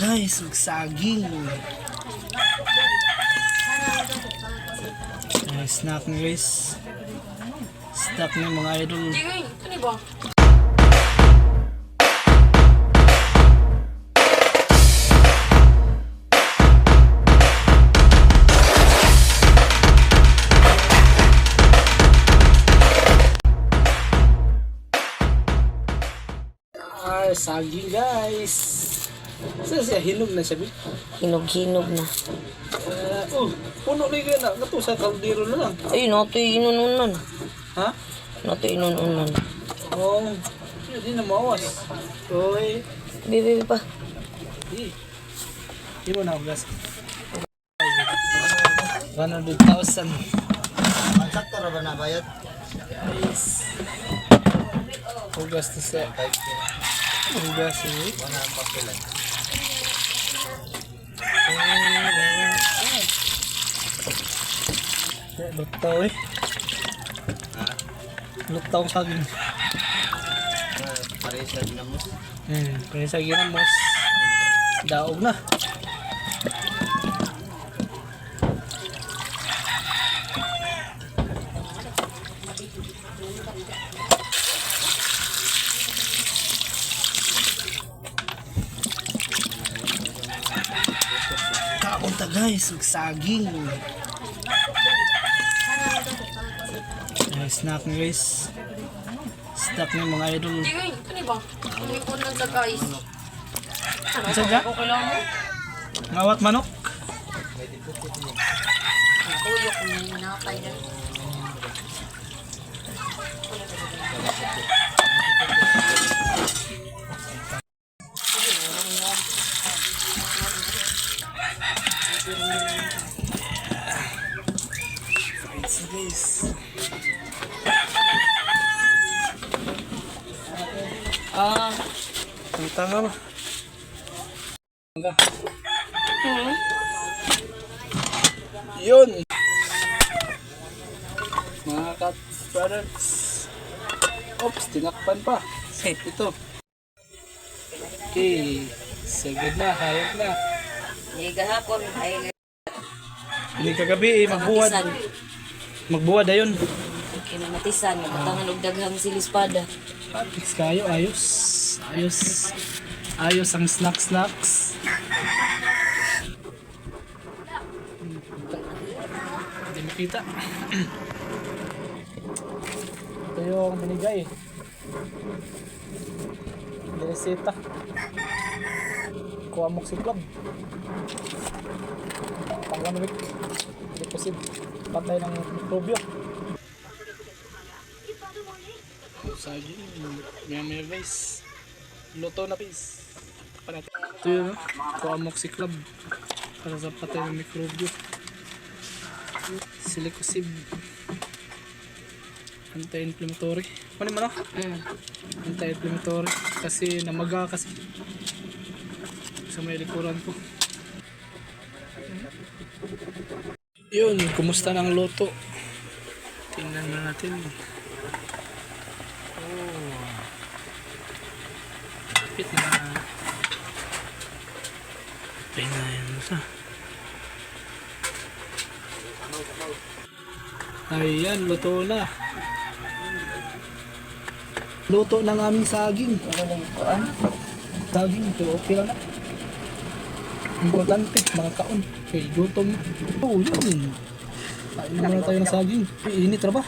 guys, magsaging. Snack ni guys. Snack ni mga idol. Ano ba? Saging guys. Saan siya? Hinog na siya, Bill? Hinog-hinog na. Puno na yun na. Ito sa kaldero na lang. Ayun, ito'y inununan. Ha? Ito'y inununan. Oo. Hindi na mawas. Oy. Bibi pa. Hindi mo na ako gas. 100,000. Sakto na ba nabayad? Guys. Hugas to sa. Hugas eh. Wala ang papilan. Lutaw eh. Lutaw ang saging. Pares sa dinamos. Kaya saging na mas daog na. Kaunta guys, magsaging. Snack ni guys. Snack ni mga idol. Ano ba? Ang ikon lang sa guys. Isa dyan? Ako kailangan mo? Ngawat manok. Tuyok mo yung nakapay na. Guys. Ang tanga ba? Yun! Mga cat products. Oops, tinakpan pa. Ito. Okay. Sagad na, hayag na. Hindi kahapon ay Hindi kagabi eh, magbuwad. Magbuwad ayun. kinamatisan. Matangan og daghang silispada. Fix kayo, ayos. Ayos. Ayos ang snacks. Hindi makita. Ito yung binigay. Reseta. Kuha mo si club. Pang 1 week. Deposit. Patay ng mikrobyo. Saging. Maya guys. Luto na guys. Ito yun. Kuha mo si club. Para sa patay ng mikrobyo. Silicosib. Anti-inflammatory. Ano man Anti-inflammatory. Kasi namaga kasi. Sa may likuran ko. Yun, kumusta ng luto? Tingnan na natin. Oh. Kapit na. Tingnan mo sa. Ayan, luto na. Luto ng aming saging. Saging ito, okay lang na. Importante, mga kaon. Okay, gutom. Oh, yun. Kain na muna tayo ng saging. Init na ba?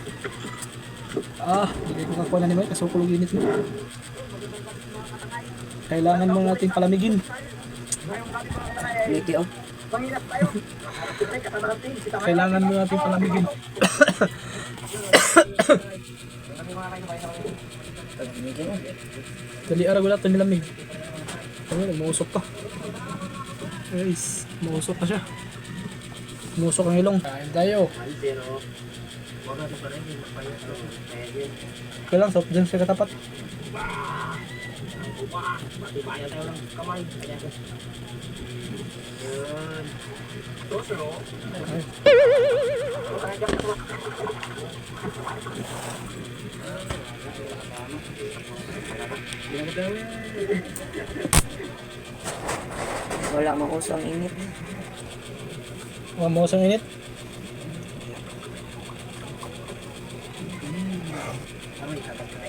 Hindi ko kakuha na ni Mike kasi kulog init mo. Kailangan mo natin palamigin. Kailangan mo natin palamigin. Dali araw wala ito nilamig. Mausok ka. Guys, mausok ka siya. Mausok ang ilong. Kain tayo. Kailang soft drinks sa katapat. Wala mauso ang init. Mausang init.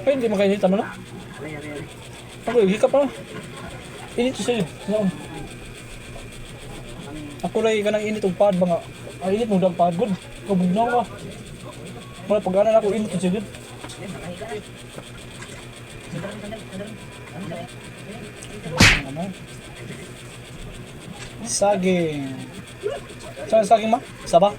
Ay, hindi makainit naman, no? Ako, hikap na. Init siya yun. Noon. Ako lang ka ng init o pad ba nga. Ay, init mo daw pad. Good. Kabugnaw ka. Wala pag-anan ako, init siya yun. Saging. Saan saging ma? Saba?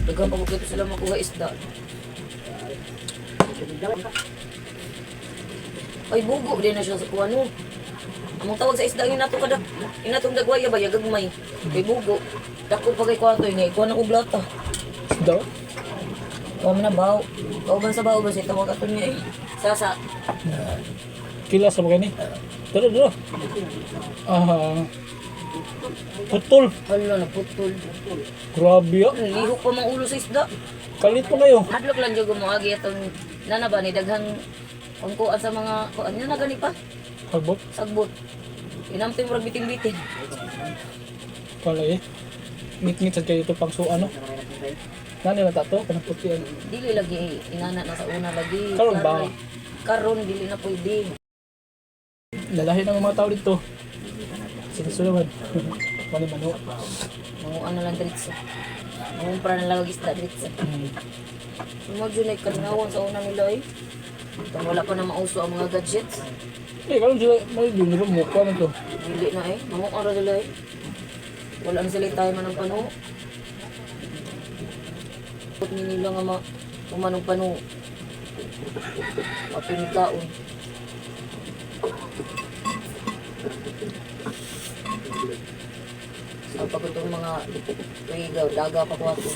Dagang pagkakito sila makuha isda. Ay, bugo din na siya sa kuha no. Among tawag sa isda, inatong dagwaya ba, yagagmay. Ay, bugo. Dako pa kay kwato, nga ikuha na ko blata. Daw? Kuha mo na baw. Kauban sa baw ba siya, tawag ato niya eh. Sasa. Kila sa mga ni. Tara, tara. Putol. Hala, naputol. Grabe ah. Lihok pa mang ulo sa isda. Kalit mo kayo. Hadlok lang dyan gumuagi itong nana ba ni daghang pangkuan sa mga kuan niya na gani pa. Pagbot. Sagbot. Inamting murag biting-biting. Kala eh. Ngit-ngit sa kayo ito pang so ano. Nani na tato? Kanang puti ano. Dili lagi inana na sa una lagi. Karon ba? Karon dili na pwede. Lalahi ng mga tao dito. Sinusulawan. Mani-mano. Mga ano lang diretso. Mangumpra na lang isda diretso. Mo jud ay karnawon sa una nila eh. Kung wala pa na mauso ang mga gadgets. Eh, karon sila may yun mo mukha man to. Dili na eh. Mamukha ra nila eh. Wala na sila tayo man ang pano. Put ni nila nga umanong pano. Mapinikaon. Sa pagkutong mga tuigaw, daga pa ko ako.